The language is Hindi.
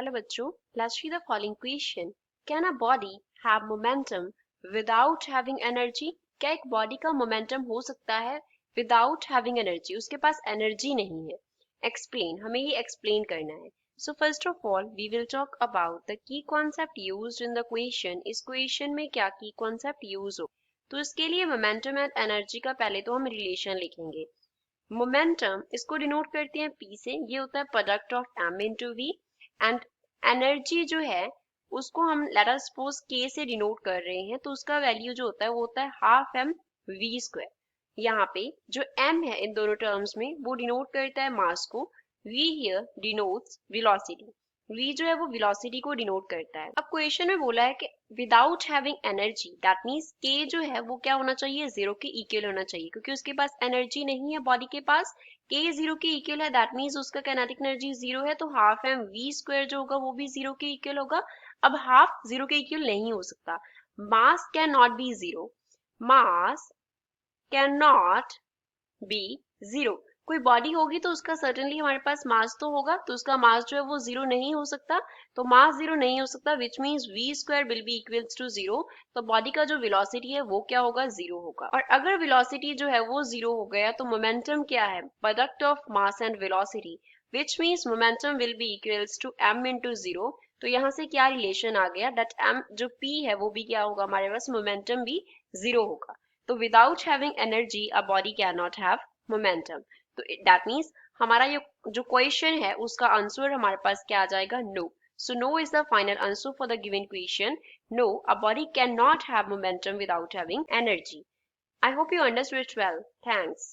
हेलो बच्चों, let's see the following question. Can a body have momentum without having energy? क्या एक बॉडी का मोमेंटम हो सकता है विदाउट हैविंग एनर्जी? उसके पास एनर्जी नहीं है. एक्सप्लेन, हमें ये एक्सप्लेन करना है. So first of all we will talk about the key concept used in the question. इस क्वेश्चन में क्या की कॉन्सेप्ट यूज हो, तो इसके लिए मोमेंटम एंड एनर्जी का पहले तो हम रिलेशन लिखेंगे. मोमेंटम इसको डिनोट करते हैं P से, ये होता है product of M into V. And energy जो है उसको हम लेट अस सपोज K से डिनोट कर रहे हैं, तो उसका वैल्यू जो होता है वो होता है हाफ M V स्क्वायर. यहाँ पे जो M है इन दोनों टर्म्स में वो डिनोट करता है मास को. V here denotes velocity. V जो है वो वेलोसिटी को डिनोट करता है. अब क्वेश्चन में बोला है कि without having energy, that means K जो है वो क्या होना चाहिए, जीरो के इक्वल होना चाहिए, क्योंकि उसके पास एनर्जी नहीं है बॉडी के पास. K जीरो के इक्वल है, दैट मीन्स उसका काइनेटिक एनर्जी जीरो है, तो हाफ एम वी स्क्वायर जो होगा वो भी जीरो के इक्वल होगा. अब हाफ जीरो के इक्वल नहीं हो सकता. मास can not be zero. Mass can not be zero. कोई बॉडी होगी तो उसका सर्टेनली हमारे पास मास तो होगा, तो उसका मास जो है वो जीरो नहीं हो सकता. तो मास जीरो नहीं हो सकता, which means v square will be equals to zero. तो बॉडी का जो वेलोसिटी है वो क्या होगा, जीरो होगा. और अगर वेलोसिटी जो है वो जीरो हो गया तो मोमेंटम क्या है, product of mass and velocity, which means momentum will be equals to m into zero. तो यहाँ से क्या रिलेशन आ गया, दैट m जो p है वो भी क्या होगा हमारे पास, मोमेंटम भी जीरो होगा. तो without having energy a body can not have momentum. तो दैट मीन्स हमारा ये जो क्वेश्चन है उसका आंसर हमारे पास क्या आ जाएगा, no. So no is the final answer for the given question. No, a body cannot have momentum without having energy. I hope you understood it well. Thanks.